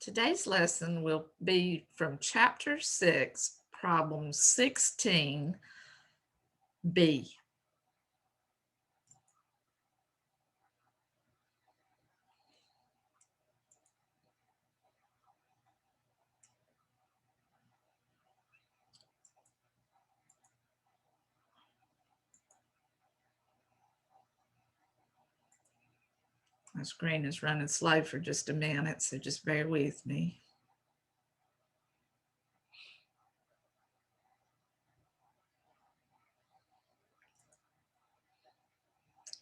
Today's lesson will be from Chapter 6, Problem 16B. My screen is running slow for just a minute, so just bear with me.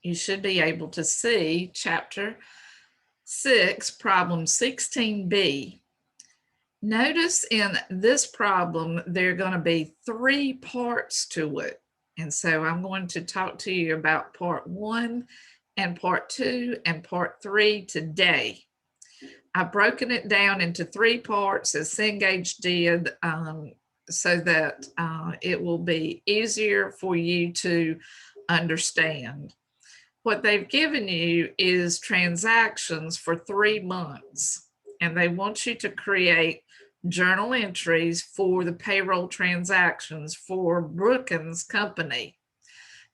You should be able to see Chapter 6, Problem 16B. Notice in this problem, there are going to be 3 parts to it. And so I'm going to talk to you about part 1 and part 2 and part 3 today. I've broken it down into 3 parts as Cengage did so that it will be easier for you to understand. What they've given you is transactions for 3 months, and they want you to create journal entries for the payroll transactions for Brookins Company.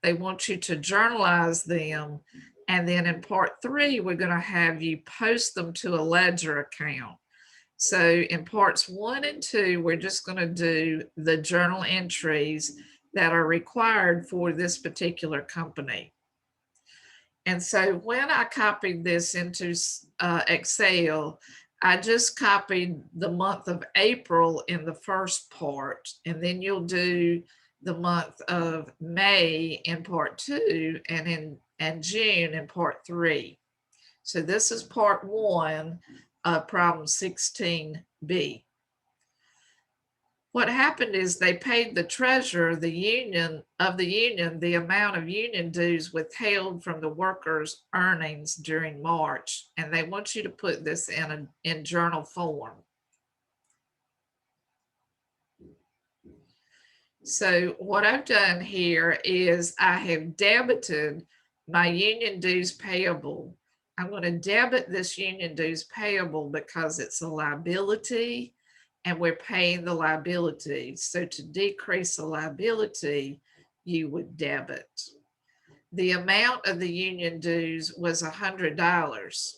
They want you to journalize them, and then in part 3, we're going to have you post them to a ledger account. So in parts 1 and 2, we're just going to do the journal entries that are required for this particular company. And so when I copied this into Excel, I just copied the month of April in the first part, and then you'll do the month of May in part 2 and June in part 3. So this is part 1 of problem 16B. What happened is they paid the treasurer of the union the amount of union dues withheld from the workers' earnings during March, and they want you to put this in journal form. So what I've done here is I have debited my union dues payable. I'm going to debit this union dues payable because it's a liability and we're paying the liability. So to decrease the liability, you would debit. The amount of the union dues was $100.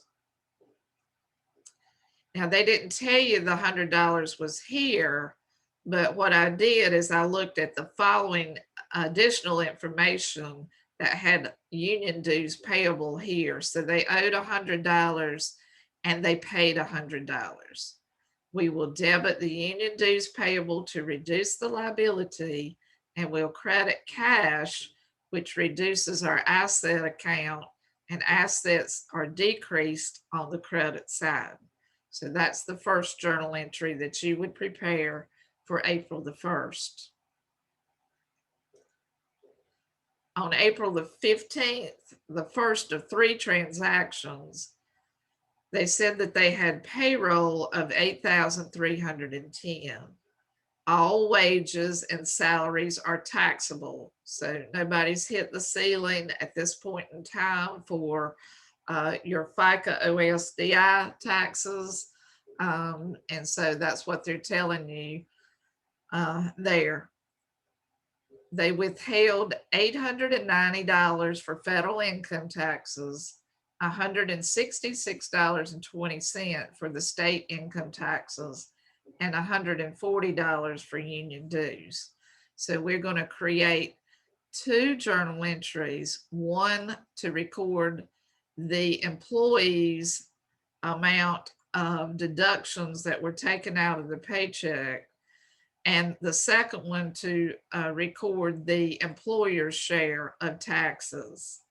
Now they didn't tell you the $100 was here, but what I did is I looked at the following additional information that had union dues payable here. So they owed $100 and they paid $100. We will debit the union dues payable to reduce the liability, and we'll credit cash, which reduces our asset account, and assets are decreased on the credit side. So that's the first journal entry that you would prepare for April the 1st. On April the 15th, the first of 3 transactions, they said that they had payroll of $8,310. All wages and salaries are taxable. So nobody's hit the ceiling at this point in time for your FICA OSDI taxes. And so that's what they're telling you there. They withheld $890 for federal income taxes, $166.20 for the state income taxes, and $140 for union dues. So we're going to create 2 journal entries, one to record the employee's amount of deductions that were taken out of the paycheck, and the second one to record the employer's share of taxes.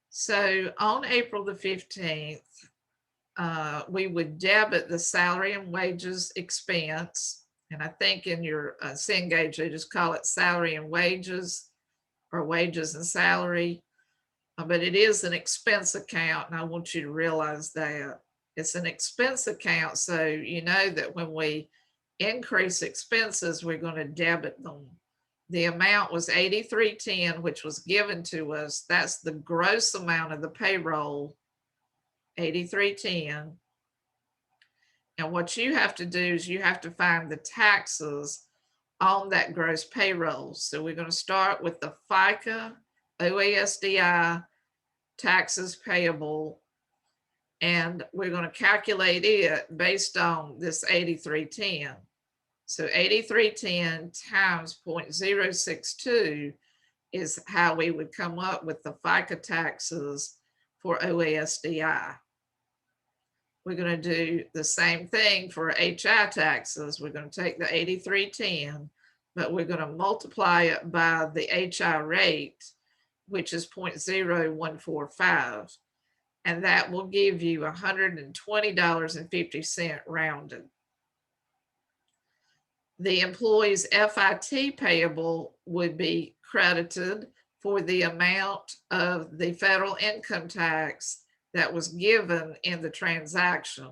So on April the 15th, we would debit the salary and wages expense. And I think in your Cengage, they just call it salary and wages or wages and salary. But it is an expense account, and I want you to realize that. It's an expense account, so you know that when we increase expenses, we're going to debit them. The amount was $83.10, which was given to us. That's the gross amount of the payroll, $83.10. And what you have to do is you have to find the taxes on that gross payroll. So we're going to start with the FICA, OASDI, taxes payable, and we're going to calculate it based on this 8310. So 8310 times 0.062 is how we would come up with the FICA taxes for OASDI. We're going to do the same thing for HI taxes. We're going to take the 8310, but we're going to multiply it by the HI rate, which is 0.0145. And that will give you $120.50 rounded. The employee's FIT payable would be credited for the amount of the federal income tax that was given in the transaction.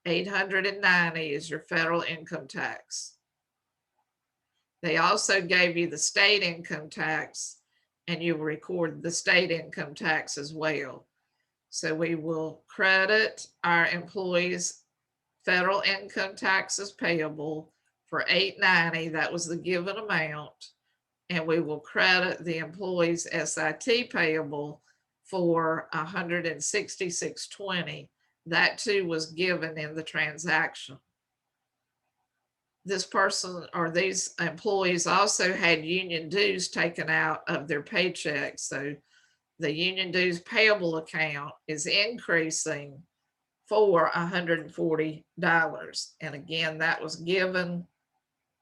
890 is your federal income tax. They also gave you the state income tax, and you will record the state income tax as well. So we will credit our employees' federal income taxes payable for $890. That was the given amount. And we will credit the employees' SIT payable for $166.20. That too was given in the transaction. This person or these employees also had union dues taken out of their paycheck. So the union dues payable account is increasing for $140. And again, that was given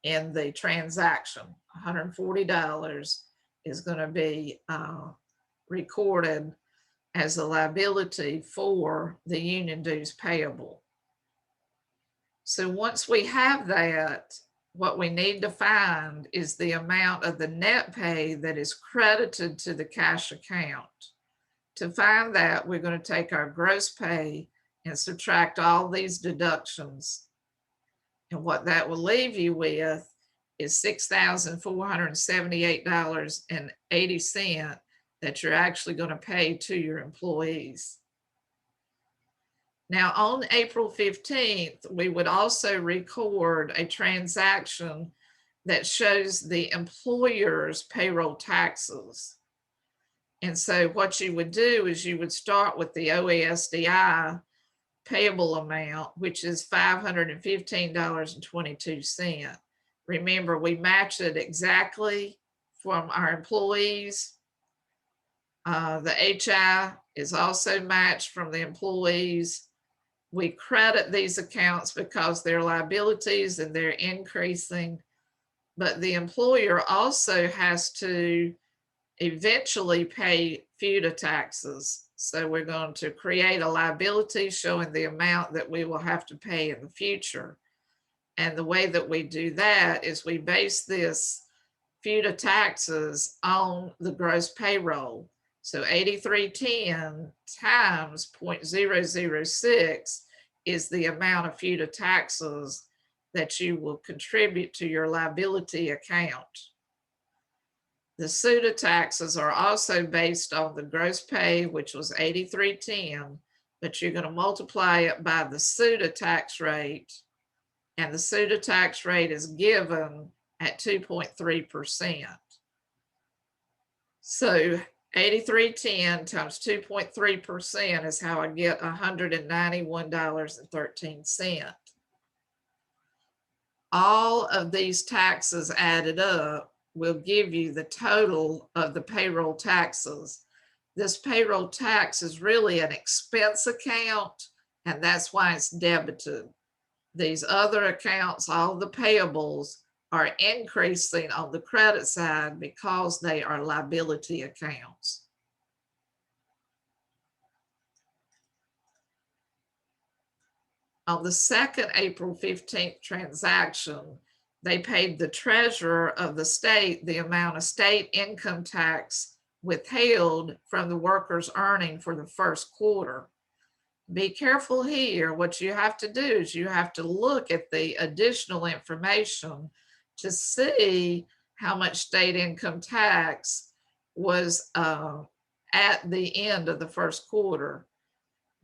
in the transaction. $140 is going to be recorded as a liability for the union dues payable. So once we have that, what we need to find is the amount of the net pay that is credited to the cash account. To find that, we're going to take our gross pay and subtract all these deductions. And what that will leave you with is $6,478.80 that you're actually going to pay to your employees. Now, on April 15th, we would also record a transaction that shows the employer's payroll taxes. And so what you would do is you would start with the OASDI payable amount, which is $515.22. Remember, we match it exactly from our employees. The HI is also matched from the employees. We credit these accounts because they're liabilities and they're increasing, but the employer also has to eventually pay FUTA taxes. So we're going to create a liability showing the amount that we will have to pay in the future. And the way that we do that is we base this FUTA taxes on the gross payroll. So 8310 times 0.006 is the amount of FUTA taxes that you will contribute to your liability account. The SUTA taxes are also based on the gross pay, which was 8310, but you're going to multiply it by the SUTA tax rate, and the SUTA tax rate is given at 2.3%. So 8310 times 2.3% is how I get $191.13. All of these taxes added up will give you the total of the payroll taxes. This payroll tax is really an expense account, and that's why it's debited. These other accounts, all the payables, are increasing on the credit side because they are liability accounts. On the second April 15th transaction, they paid the treasurer of the state the amount of state income tax withheld from the worker's earning for the first quarter. Be careful here. What you have to do is you have to look at the additional information to see how much state income tax was at the end of the first quarter,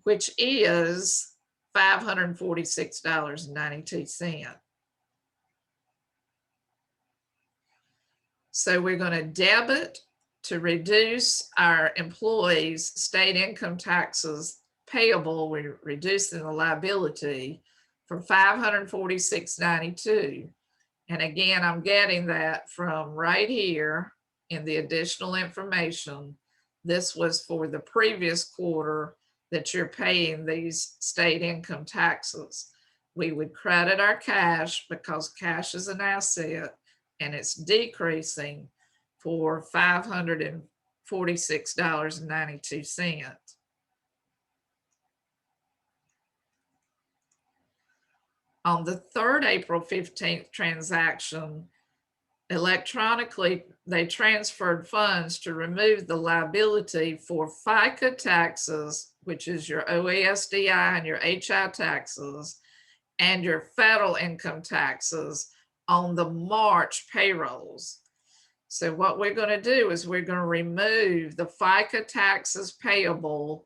which is $546.92. So we're going to debit to reduce our employees' state income taxes payable. We're reducing the liability for $546.92. And again, I'm getting that from right here in the additional information. This was for the previous quarter that you're paying these state income taxes. We would credit our cash because cash is an asset and it's decreasing for $546.92. On the third April 15th transaction, electronically, they transferred funds to remove the liability for FICA taxes, which is your OASDI and your HI taxes, and your federal income taxes on the March payrolls. So what we're going to do is we're going to remove the FICA taxes payable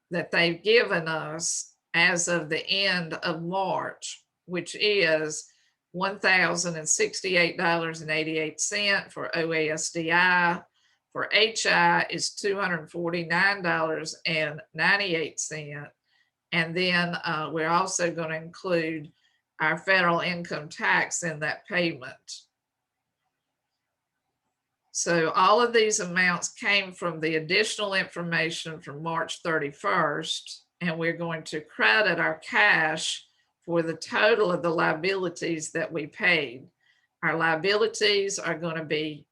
that they've given us as of the end of March, which is $1,068.88 for OASDI. For HI is $249.98. And then we're also going to include our federal income tax in that payment. So all of these amounts came from the additional information from March 31st, and we're going to credit our cash for the total of the liabilities that we paid. Our liabilities are going to be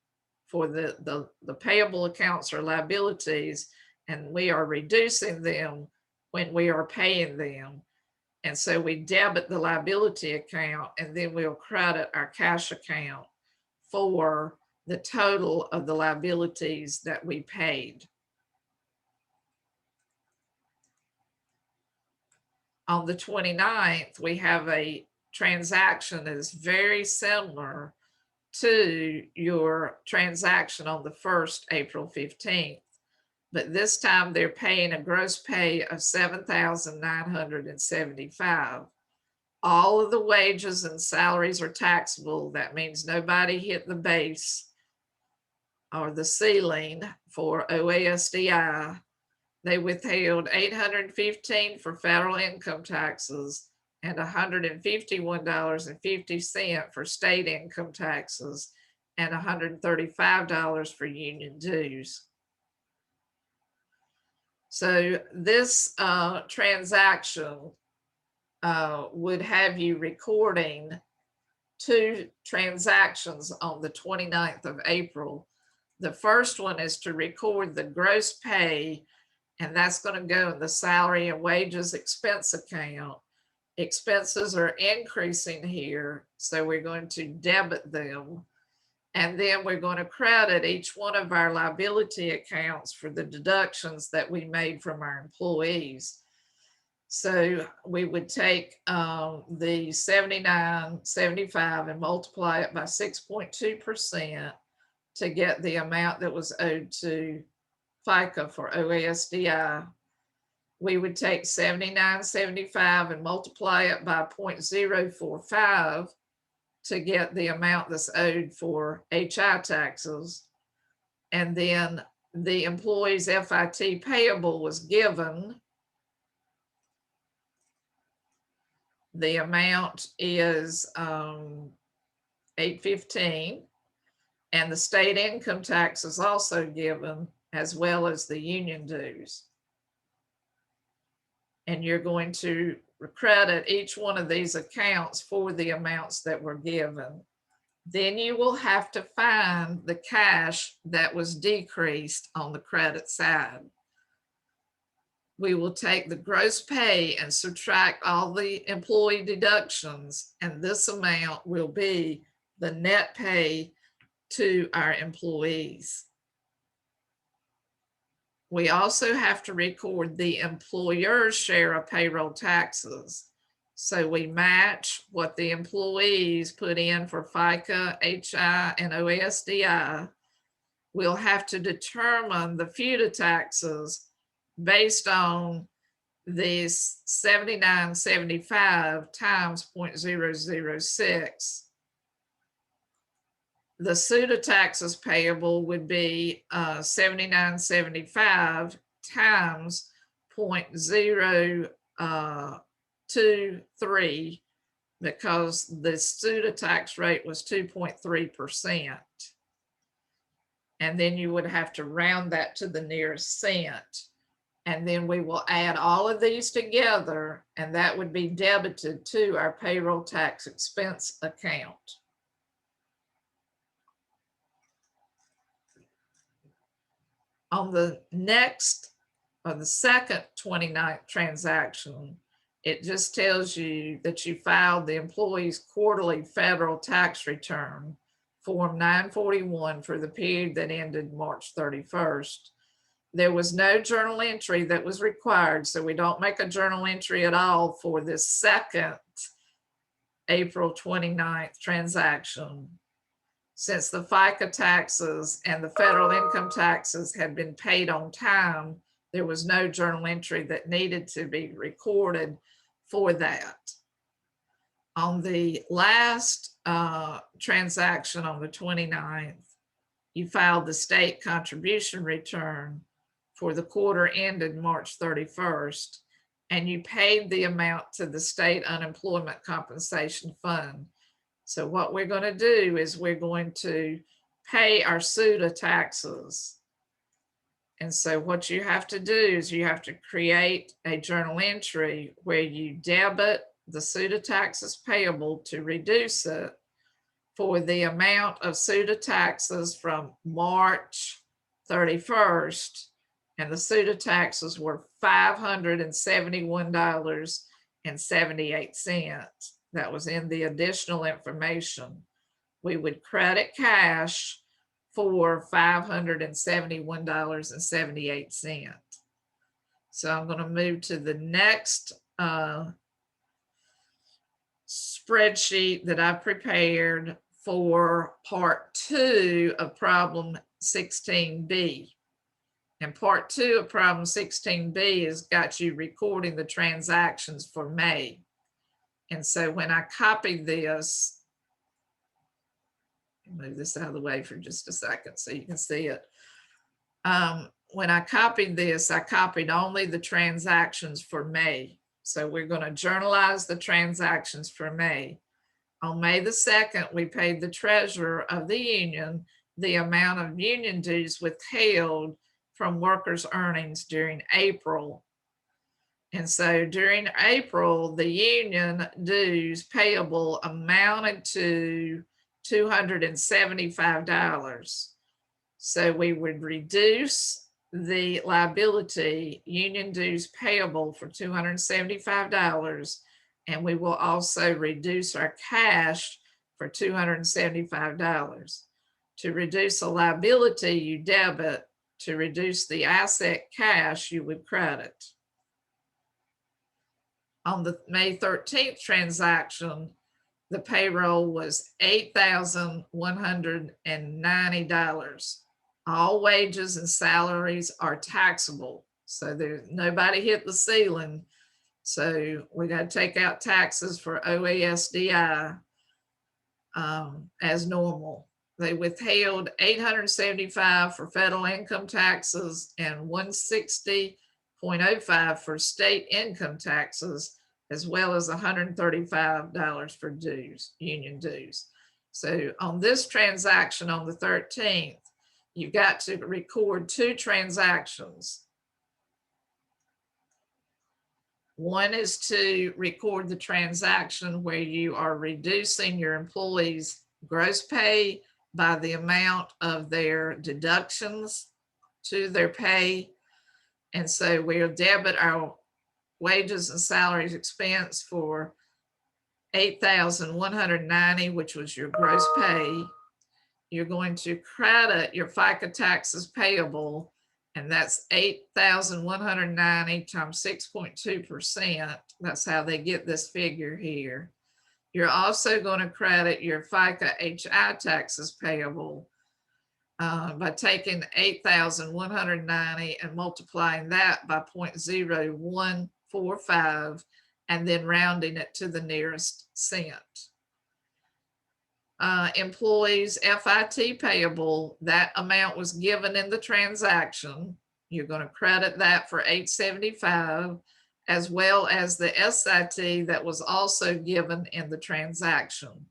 for the payable accounts or liabilities, and we are reducing them when we are paying them. And so we debit the liability account, and then we'll credit our cash account for the total of the liabilities that we paid. On the 29th, we have a transaction that is very similar to your transaction on the first April 15th. But this time they're paying a gross pay of $7,975. All of the wages and salaries are taxable. That means nobody hit the base or the ceiling for OASDI. They withheld $815 for federal income taxes and $151.50 for state income taxes and $135 for union dues. So this transaction would have you recording two transactions on the 29th of April. The first one is to record the gross pay, and that's going to go in the salary and wages expense account. Expenses are increasing here, so we're going to debit them. And then we're going to credit each one of our liability accounts for the deductions that we made from our employees. So we would take the $79.75 and multiply it by 6.2% to get the amount that was owed to FICA for OASDI. We would take $79.75 and multiply it by 0.045 to get the amount that's owed for HI taxes. And then the employee's FIT payable was given. The amount is $815, and the state income tax is also given, as well as the union dues. And you're going to credit each one of these accounts for the amounts that were given. Then you will have to find the cash that was decreased on the credit side. We will take the gross pay and subtract all the employee deductions, and this amount will be the net pay to our employees. We also have to record the employer's share of payroll taxes. So we match what the employees put in for FICA, HI, and OASDI. We'll have to determine the FUTA taxes based on this 79.75 times 0.006, the SUTA taxes payable would be 79.75 times 0.023, because the SUTA tax rate was 2.3%. And then you would have to round that to the nearest cent. And then we will add all of these together, and that would be debited to our payroll tax expense account. On the next, or the second 29th transaction, it just tells you that you filed the employee's quarterly federal tax return, Form 941, for the period that ended March 31st. There was no journal entry that was required, so we don't make a journal entry at all for this second April 29th transaction. Since the FICA taxes and the federal income taxes had been paid on time, there was no journal entry that needed to be recorded for that. On the last transaction on the 29th, you filed the state contribution return for the quarter ended March 31st, and you paid the amount to the state unemployment compensation fund. So what we're going to do is we're going to pay our SUTA taxes. And so what you have to do is you have to create a journal entry where you debit the SUTA taxes payable to reduce it for the amount of SUTA taxes from March 31st. And the SUTA taxes were $571.78. That was in the additional information. We would credit cash for $571.78. So I'm going to move to the next spreadsheet that I prepared for part 2 of problem 16B. And part 2 of problem 16B has got you recording the transactions for May. And so when I copied this, move this out of the way for just a second so you can see it. When I copied this, I copied only the transactions for May. So we're going to journalize the transactions for May. On May the 2nd, we paid the treasurer of the union the amount of union dues withheld from workers' earnings during April. And so during April, the union dues payable amounted to $275. So we would reduce the liability, union dues payable, for $275, and we will also reduce our cash for $275. To reduce a liability, you debit. To reduce the asset, cash, you would credit. On the May 13th transaction, the payroll was $8,190. All wages and salaries are taxable. So there's nobody hit the ceiling. So we got to take out taxes for OASDI as normal. They withheld $875 for federal income taxes and $160.05 for state income taxes, as well as $135 for dues, union dues. So on this transaction on the 13th, you've got to record 2 transactions. One is to record the transaction where you are reducing your employees' gross pay by the amount of their deductions to their pay. And so we'll debit our wages and salaries expense for $8,190, which was your gross pay. You're going to credit your FICA taxes payable, and that's $8,190 times 6.2%. That's how they get this figure here. You're also going to credit your FICA HI taxes payable by taking $8,190 and multiplying that by 0.01 0.45 and then rounding it to the nearest cent. Employees FIT payable, that amount was given in the transaction. You're going to credit that for $875, as well as the SIT that was also given in the transaction.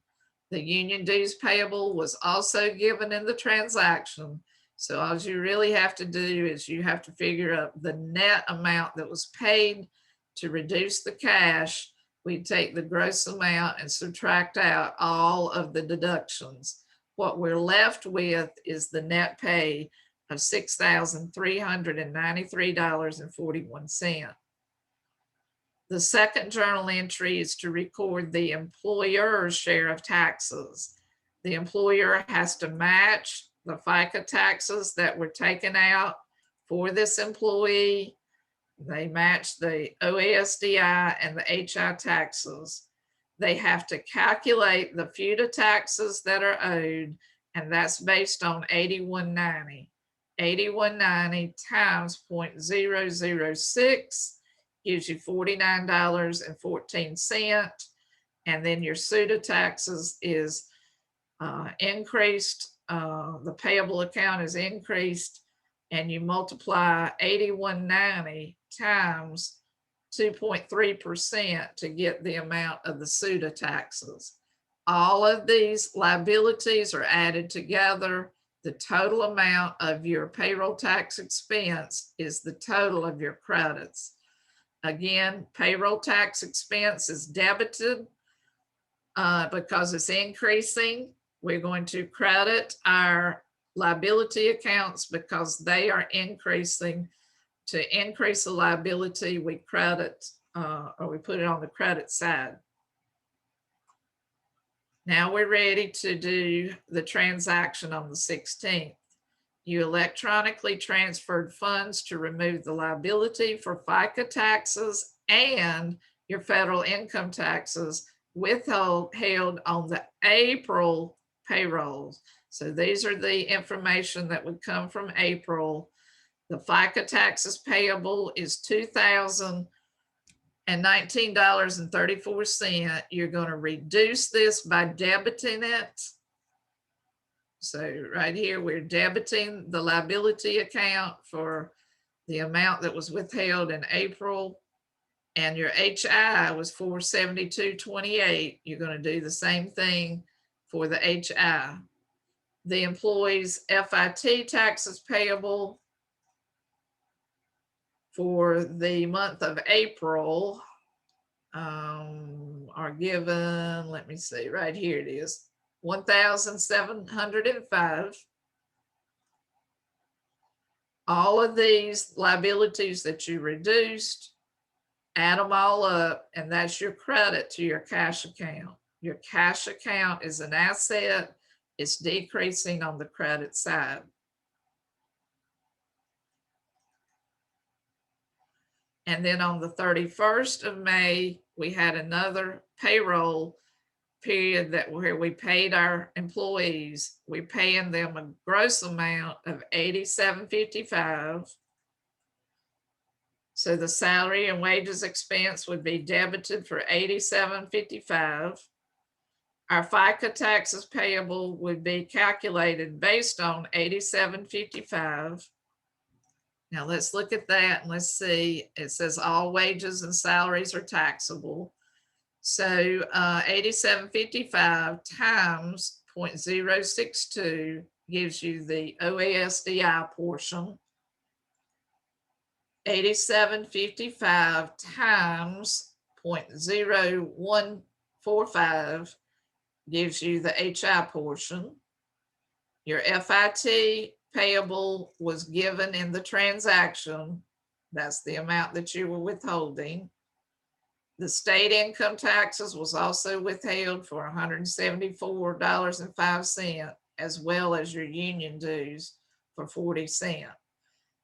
The union dues payable was also given in the transaction. So all you really have to do is you have to figure out the net amount that was paid to reduce the cash. We take the gross amount and subtract out all of the deductions. What we're left with is the net pay of $6,393.41. The second journal entry is to record the employer's share of taxes. The employer has to match the FICA taxes that were taken out for this employee. They match the OASDI and the HI taxes. They have to calculate the FUTA taxes that are owed, and that's based on 8190. 8190 times 0.006 gives you $49.14. And then your SUTA taxes is increased. The payable account is increased, and you multiply 8190 times 2.3% to get the amount of the SUTA taxes. All of these liabilities are added together. The total amount of your payroll tax expense is the total of your credits. Again, payroll tax expense is debited because it's increasing. We're going to credit our liability accounts because they are increasing. To increase the liability, we credit or we put it on the credit side. Now we're ready to do the transaction on the 16th. You electronically transferred funds to remove the liability for FICA taxes and your federal income taxes withheld on the April payrolls. So these are the information that would come from April. The FICA taxes payable is $2,019.34. You're going to reduce this by debiting it. So right here, we're debiting the liability account for the amount that was withheld in April, and your HI was $472.28. You're going to do the same thing for the HI. The employee's FIT taxes payable for the month of April are given, let me see, right here it is, 1,705. All of these liabilities that you reduced, add them all up, and that's your credit to your cash account. Your cash account is an asset. It's decreasing on the credit side. And then on the 31st of May, we had another payroll period where we paid our employees. We're paying them a gross amount of $87.55. So the salary and wages expense would be debited for $87.55. Our FICA taxes payable would be calculated based on $87.55. Now let's look at that and let's see. It says all wages and salaries are taxable. So $87.55 times 0.062 gives you the OASDI portion. $87.55 times 0.0145 gives you the HI portion. Your FIT payable was given in the transaction. That's the amount that you were withholding. The state income taxes was also withheld for $174.05, as well as your union dues for 40 cents.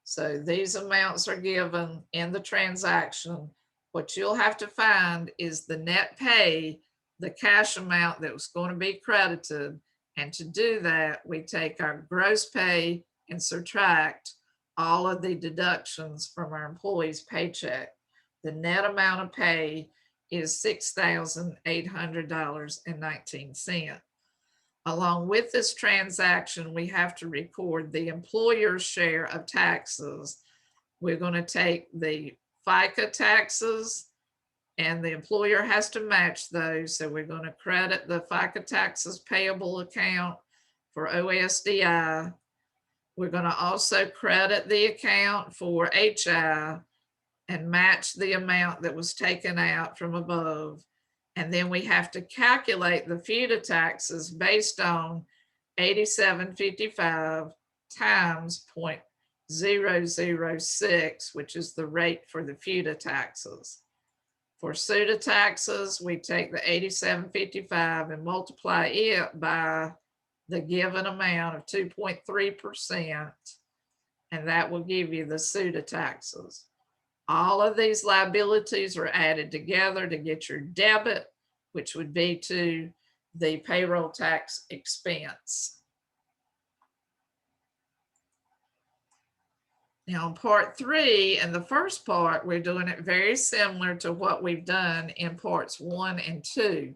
So these amounts are given in the transaction. What you'll have to find is the net pay, the cash amount that was going to be credited. And to do that, we take our gross pay and subtract all of the deductions from our employee's paycheck. The net amount of pay is $6,800.19. Along with this transaction, we have to record the employer's share of taxes. We're going to take the FICA taxes, and the employer has to match those. So we're going to credit the FICA taxes payable account for OSDI. We're going to also credit the account for HI and match the amount that was taken out from above. And then we have to calculate the FUTA taxes based on 87.55 times 0.006, which is the rate for the FUTA taxes. For SUTA taxes, we take the 87.55 and multiply it by the given amount of 2.3%, and that will give you the SUTA taxes. All of these liabilities are added together to get your debit, which would be to the payroll tax expense. Now, in part 3 and the first part, we're doing it very similar to what we've done in parts 1 and 2.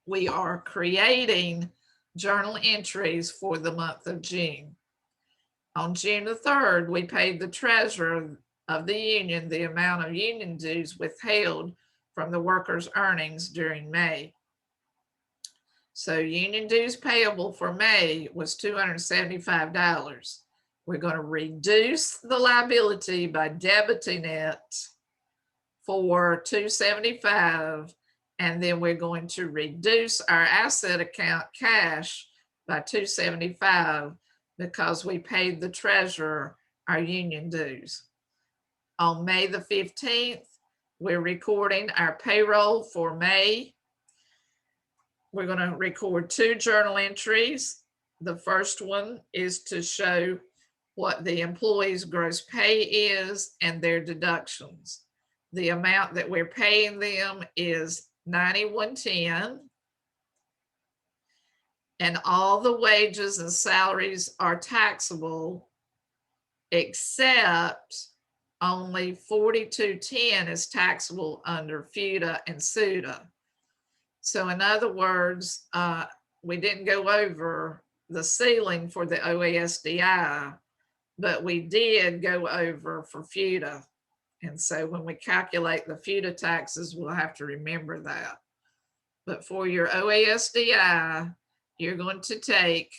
We are creating journal entries for the month of June. On June the 3rd, we paid the treasurer of the union the amount of union dues withheld from the workers' earnings during May. So union dues payable for May was $275. We're going to reduce the liability by debiting it for $275, and then we're going to reduce our asset account cash by $275 because we paid the treasurer our union dues. On May the 15th, we're recording our payroll for May. We're going to record 2 journal entries. The first one is to show what the employee's gross pay is and their deductions. The amount that we're paying them is $91.10, and all the wages and salaries are taxable except only $42.10 is taxable under FUTA and SUTA. So in other words, we didn't go over the ceiling for the OASDI, but we did go over for FUTA. And so when we calculate the FUTA taxes, we'll have to remember that. But for your OASDI, you're going to take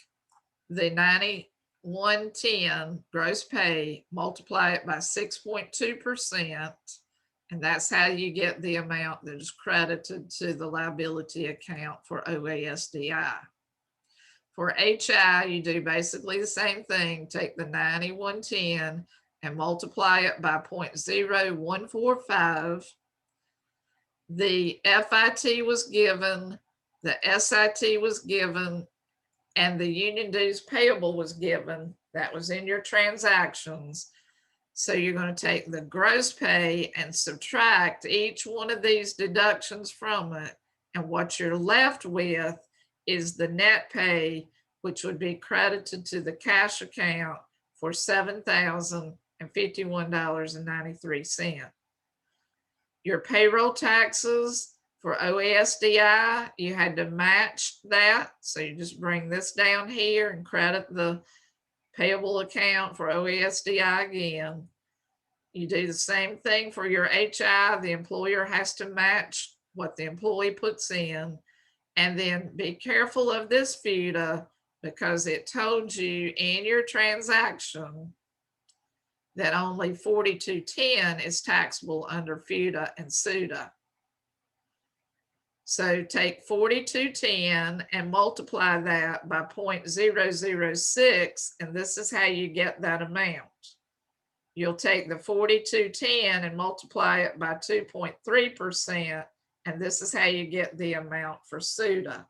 the $91.10 gross pay, multiply it by 6.2%, and that's how you get the amount that is credited to the liability account for OASDI. For HI, you do basically the same thing. Take the $91.10 and multiply it by 0.0145. The FIT was given, the SIT was given, and the union dues payable was given. That was in your transactions. So you're going to take the gross pay and subtract each one of these deductions from it. And what you're left with is the net pay, which would be credited to the cash account for $7,051.93. Your payroll taxes for OASDI, you had to match that. So you just bring this down here and credit the payable account for OASDI again. You do the same thing for your HI. The employer has to match what the employee puts in. And then be careful of this FUTA because it told you in your transaction that only $42.10 is taxable under FUTA and SUTA. So take $42.10 and multiply that by 0.006, and this is how you get that amount. You'll take the $42.10 and multiply it by 2.3%, and this is how you get the amount for SUTA.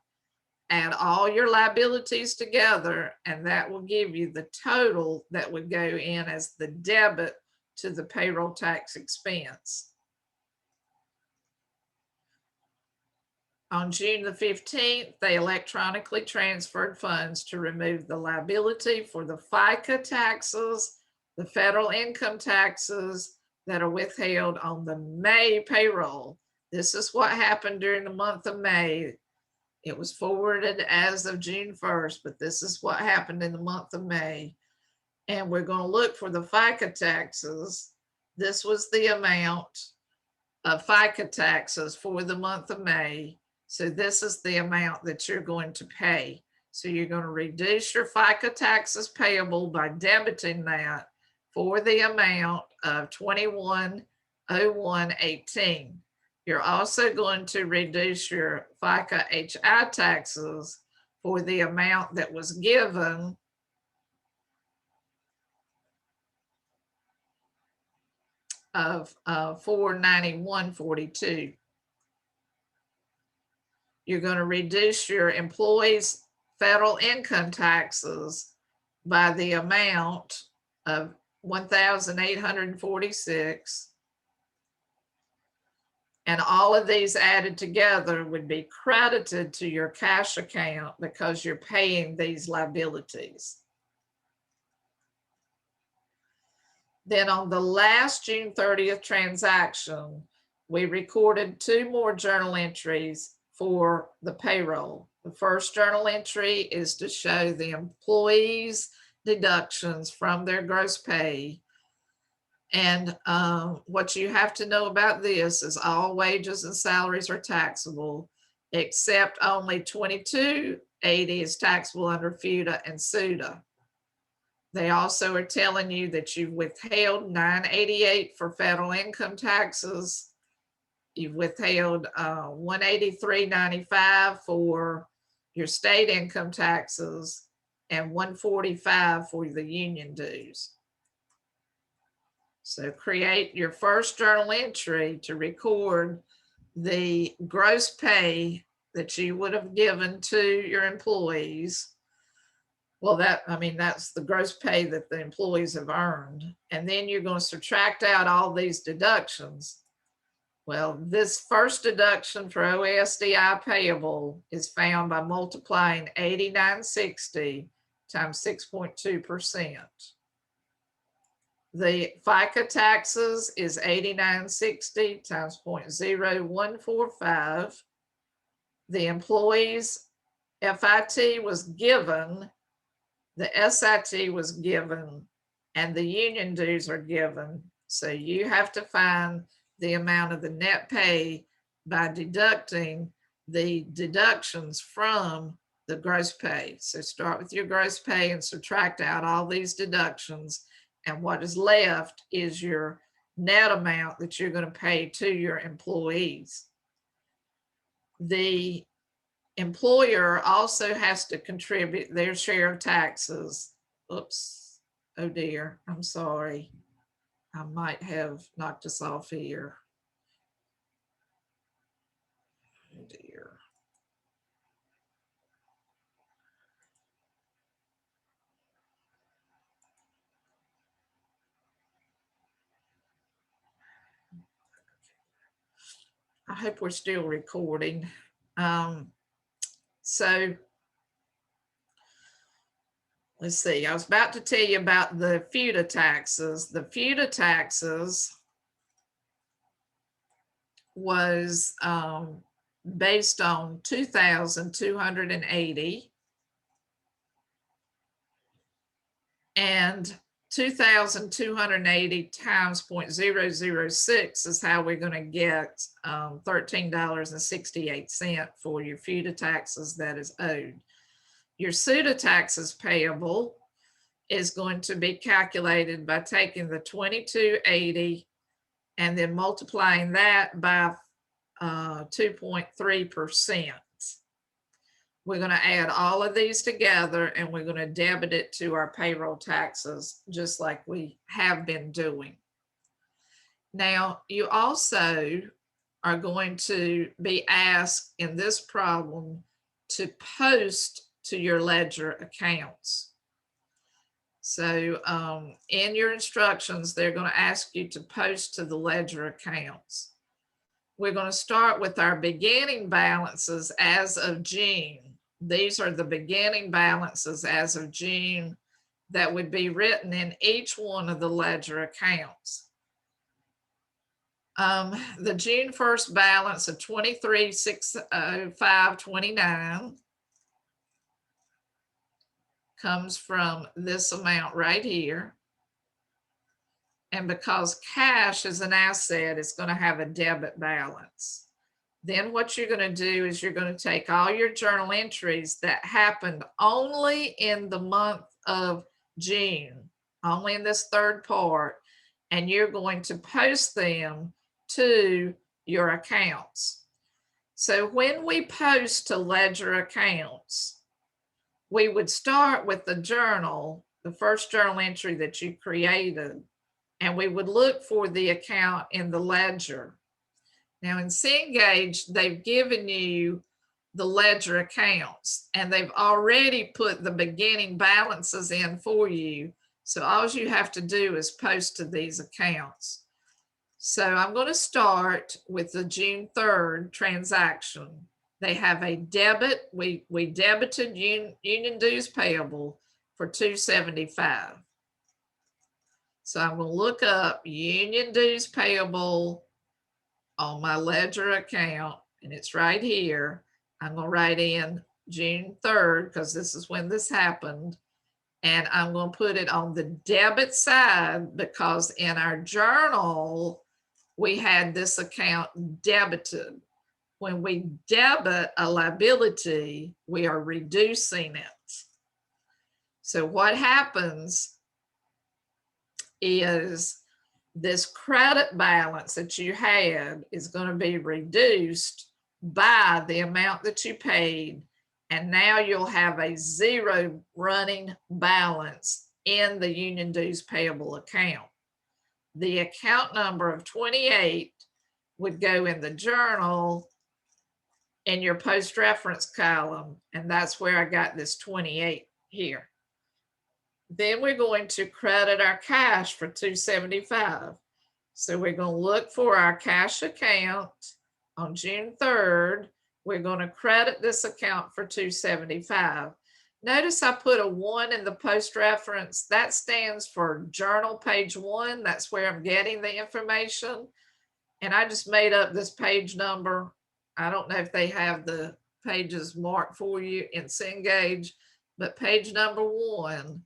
Add all your liabilities together, and that will give you the total that would go in as the debit to the payroll tax expense. On June the 15th, they electronically transferred funds to remove the liability for the FICA taxes, the federal income taxes that are withheld on the May payroll. This is what happened during the month of May. It was forwarded as of June 1st, but this is what happened in the month of May. And we're going to look for the FICA taxes. This was the amount of FICA taxes for the month of May. So this is the amount that you're going to pay. So you're going to reduce your FICA taxes payable by debiting that for the amount of $21,0118. You're also going to reduce your FICA HI taxes for the amount that was given of $491.42. You're going to reduce your employees' federal income taxes by the amount of $1,846. And all of these added together would be credited to your cash account because you're paying these liabilities. Then on the last June 30th transaction, we recorded 2 more journal entries for the payroll. The first journal entry is to show the employees' deductions from their gross pay. And what you have to know about this is all wages and salaries are taxable, except only $22.80 is taxable under FUTA and SUTA. They also are telling you that you've withheld $988 for federal income taxes. You've withheld $183.95 for your state income taxes and $145 for the union dues. So create your first journal entry to record the gross pay that you would have given to your employees. Well, that's the gross pay that the employees have earned. And then you're going to subtract out all these deductions. Well, this first deduction for OSDI payable is found by multiplying 8960 times 6.2%. The FICA taxes is 8960 times 0.0145. The employees' FIT was given, the SIT was given, and the union dues are given. So you have to find the amount of the net pay by deducting the deductions from the gross pay. So start with your gross pay and subtract out all these deductions. And what is left is your net amount that you're going to pay to your employees. The employer also has to contribute their share of taxes. Oops, oh dear, I'm sorry. I might have knocked us off here. Oh dear. I hope we're still recording. So let's see, I was about to tell you about the FUTA taxes. The FUTA taxes was based on 2,280, and 2,280 times 0.006 is how we're going to get $13.68 for your FUTA taxes that is owed. Your SUTA taxes payable is going to be calculated by taking the 2280 and then multiplying that by 2.3%. We're going to add all of these together and we're going to debit it to our payroll taxes, just like we have been doing. Now, you also are going to be asked in this problem to post to your ledger accounts. So in your instructions, they're going to ask you to post to the ledger accounts. We're going to start with our beginning balances as of June. These are the beginning balances as of June that would be written in each one of the ledger accounts. The June 1st balance of $23,605.29 comes from this amount right here. And because cash is an asset, it's going to have a debit balance. Then what you're going to do is you're going to take all your journal entries that happened only in the month of June, only in this third part, and you're going to post them to your accounts. So when we post to ledger accounts, we would start with the journal, the first journal entry that you created, and we would look for the account in the ledger. Now in Cengage, they've given you the ledger accounts and they've already put the beginning balances in for you. So all you have to do is post to these accounts. So I'm going to start with the June 3rd transaction. They have a debit. We debited union dues payable for $275. So I'm going to look up union dues payable on my ledger account, and it's right here. I'm going to write in June 3rd because this is when this happened. And I'm going to put it on the debit side because in our journal, we had this account debited. When we debit a liability, we are reducing it. So what happens is this credit balance that you had is going to be reduced by the amount that you paid. And now you'll have a zero running balance in the union dues payable account. The account number of 28 would go in the journal in your post reference column. And that's where I got this 28 here. Then we're going to credit our cash for $275. So we're going to look for our cash account on June 3rd. We're going to credit this account for $275. Notice I put a 1 in the post reference. That stands for journal page 1. That's where I'm getting the information. And I just made up this page number. I don't know if they have the pages marked for you in Cengage, but page number 1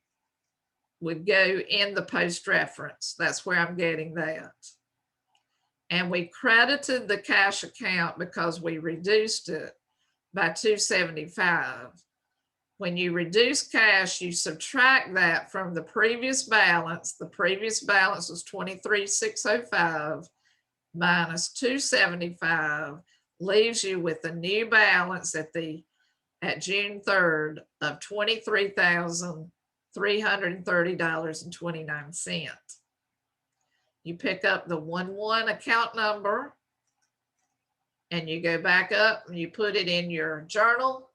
would go in the post reference. That's where I'm getting that. And we credited the cash account because we reduced it by $275. When you reduce cash, you subtract that from the previous balance. The previous balance was $23,605 minus $275 leaves you with a new balance at June 3rd of $23,330.29. You pick up the 1-1 account number and you go back up and you put it in your journal.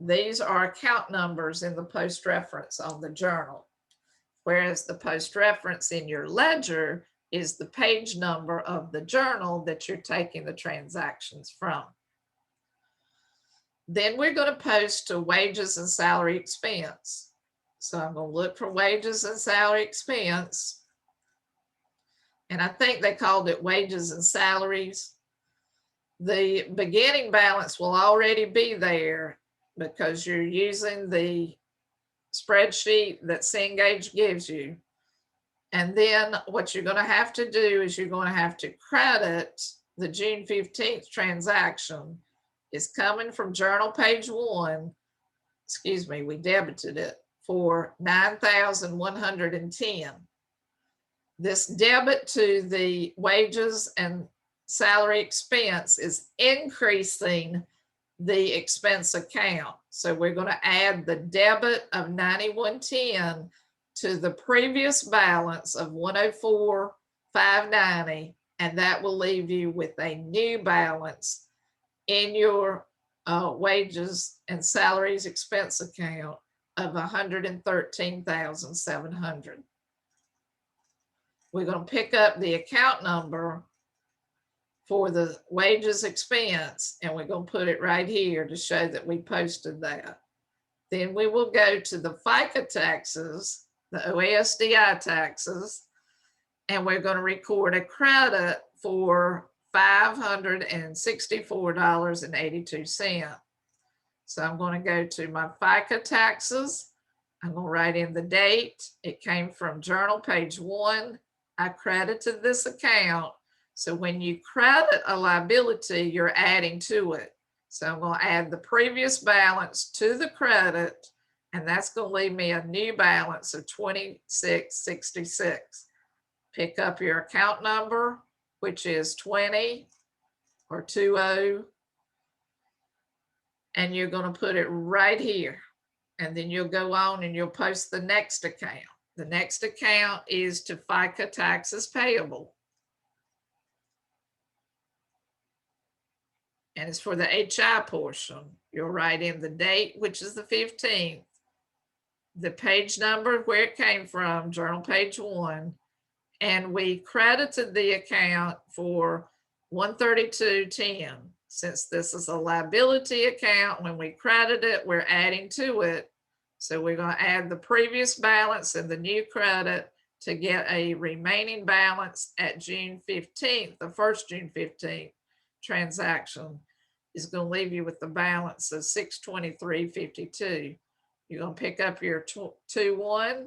These are account numbers in the post reference on the journal, whereas the post reference in your ledger is the page number of the journal that you're taking the transactions from. Then we're going to post to wages and salary expense. So I'm going to look for wages and salary expense. And I think they called it wages and salaries. The beginning balance will already be there because you're using the spreadsheet that Cengage gives you. And then what you're going to have to do is you're going to have to credit the June 15th transaction. Is coming from journal page 1. Excuse me, we debited it for $9,110. This debit to the wages and salary expense is increasing the expense account. So we're going to add the debit of $91.10 to the previous balance of $104,590, and that will leave you with a new balance in your wages and salaries expense account of $113,700. We're going to pick up the account number for the wages expense, and we're going to put it right here to show that we posted that. Then we will go to the FICA taxes, the OASDI taxes, and we're going to record a credit for $564.82. So I'm going to go to my FICA taxes. I'm going to write in the date. It came from journal page 1. I credited this account. So when you credit a liability, you're adding to it. So I'm going to add the previous balance to the credit, and that's going to leave me a new balance of $26.66. Pick up your account number, which is 20 or 20, and you're going to put it right here. And then you'll go on and you'll post the next account. The next account is to FICA taxes payable. And it's for the HI portion. You'll write in the date, which is the 15th, the page number where it came from, journal page 1, and we credited the account for $132.10. Since this is a liability account, when we credit it, we're adding to it. So we're going to add the previous balance and the new credit to get a remaining balance at June 15th, the first June 15th transaction is going to leave you with the balance of $623.52. You're going to pick up your 2-1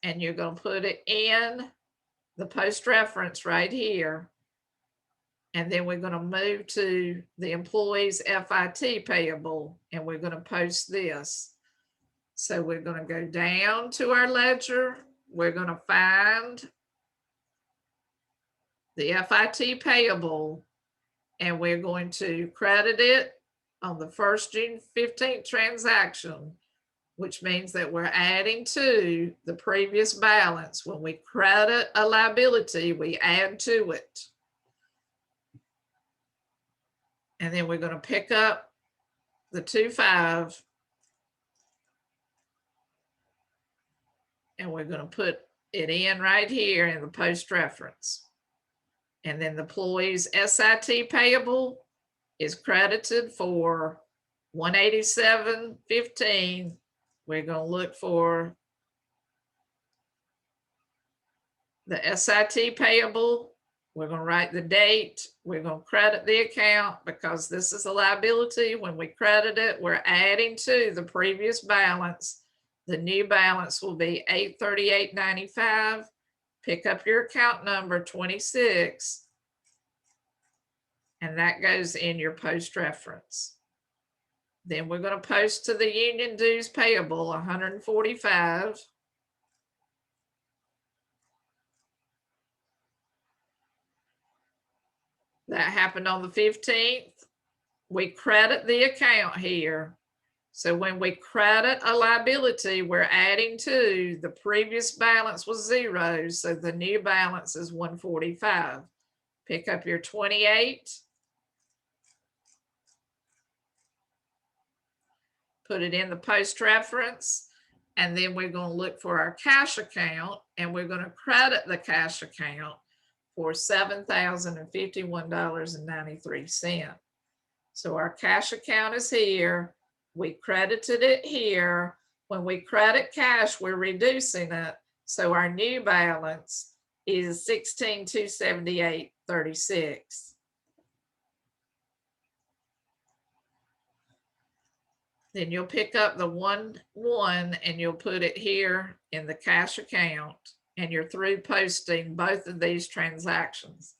and you're going to put it in the post reference right here. And then we're going to move to the employee's FIT payable, and we're going to post this. So we're going to go down to our ledger. We're going to find the FIT payable, and we're going to credit it on the first June 15th transaction, which means that we're adding to the previous balance. When we credit a liability, we add to it. And then we're going to pick up the 2.5 and we're going to put it in right here in the post reference. And then the employee's SIT payable is credited for $187.15. We're going to look for the SIT payable. We're going to write the date. We're going to credit the account because this is a liability. When we credit it, we're adding to the previous balance. The new balance will be $838.95. Pick up your account number 26, and that goes in your post reference. Then we're going to post to the union dues payable $145. That happened on the 15th. We credit the account here. So when we credit a liability, we're adding to the previous balance was 0. So the new balance is $145. Pick up your 28. Put it in the post reference. And then we're going to look for our cash account, and we're going to credit the cash account for $7,051.93. So our cash account is here. We credited it here. When we credit cash, we're reducing it. So our new balance is $16,278.36. Then you'll pick up the 1-1 and you'll put it here in the cash account, and you're through posting both of these transactions.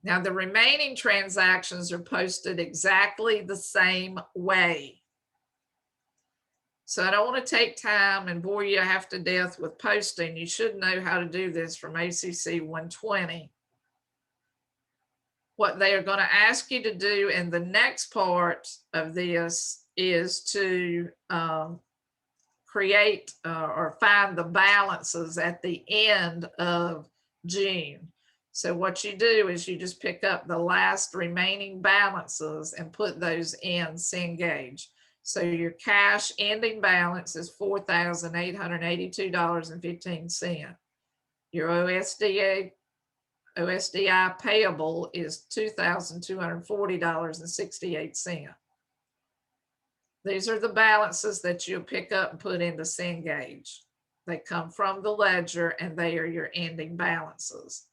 Now the remaining transactions are posted exactly the same way. So I don't want to take time and bore you half to death with posting. You should know how to do this from ACC 120. What they are going to ask you to do in the next part of this is to create or find the balances at the end of June. So what you do is you just pick up the last remaining balances and put those in Cengage. So your cash ending balance is $4,882.15. Your OSDI payable is $2,240.68. These are the balances that you'll pick up and put into Cengage. They come from the ledger and they are your ending balances.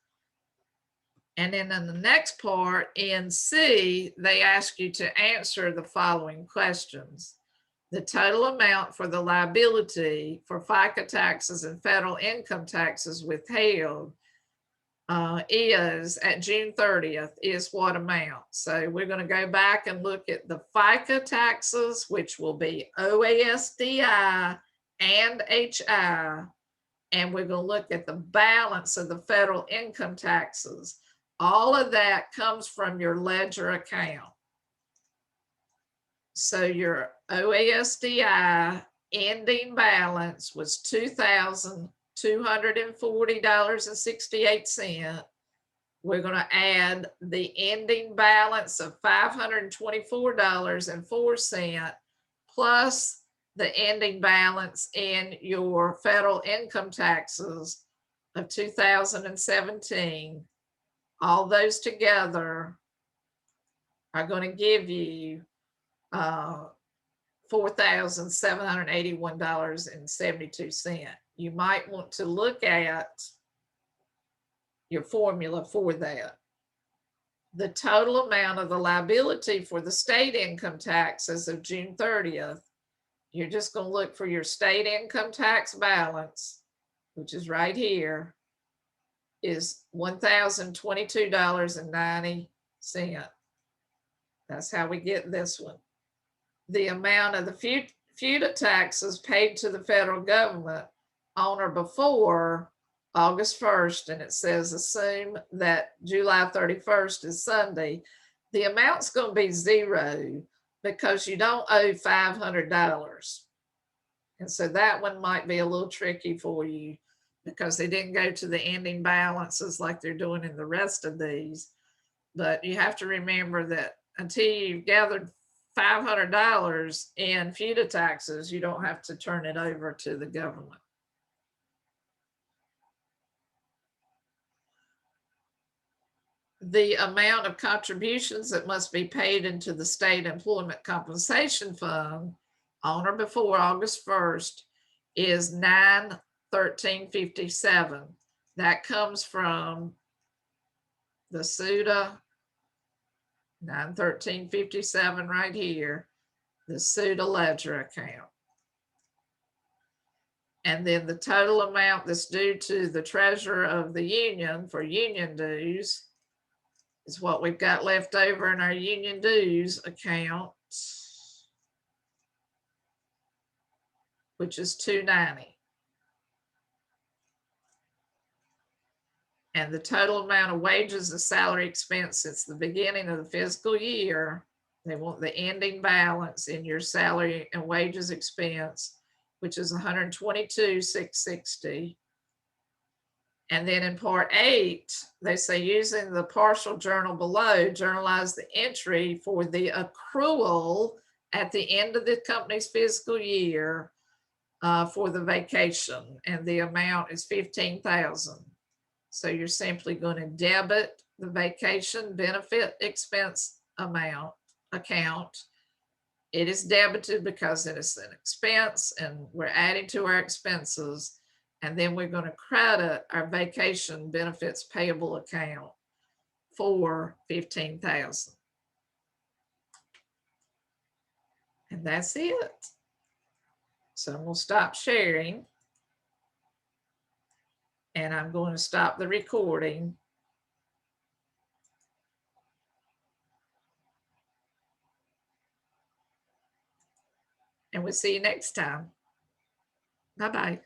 And then in the next part, in C, they ask you to answer the following questions. The total amount for the liability for FICA taxes and federal income taxes withheld is at June 30th is what amount? So we're going to go back and look at the FICA taxes, which will be OASDI and HI, and we're going to look at the balance of the federal income taxes. All of that comes from your ledger account. So your OASDI ending balance was $2,240.68. We're going to add the ending balance of $524.04 plus the ending balance in your federal income taxes of 2017. All those together are going to give you $4,781.72. You might want to look at your formula for that. The total amount of the liability for the state income tax as of June 30th, you're just going to look for your state income tax balance, which is right here, is $1,022.90. That's how we get this one. The amount of the FUTA taxes paid to the federal government on or before August 1st, and it says assume that July 31st is Sunday, the amount's going to be zero because you don't owe $500. And so that one might be a little tricky for you because they didn't go to the ending balances like they're doing in the rest of these. But you have to remember that until you've gathered $500 in FUTA taxes, you don't have to turn it over to the government. The amount of contributions that must be paid into the state employment compensation fund on or before August 1st is $913.57. That comes from the SUTA $913.57 right here, the SUTA ledger account. And then the total amount that's due to the treasurer of the union for union dues is what we've got left over in our union dues account, which is $290. And the total amount of wages and salary expense since the beginning of the fiscal year, they want the ending balance in your salary and wages expense, which is $122,660. And then in part 8, they say using the partial journal below, journalize the entry for the accrual at the end of the company's fiscal year for the vacation, and the amount is $15,000. So you're simply going to debit the vacation benefit expense account. It is debited because it is an expense and we're adding to our expenses. And then we're going to credit our vacation benefits payable account for $15,000. And that's it. So I'm going to stop sharing. And I'm going to stop the recording. And we'll see you next time. Bye-bye.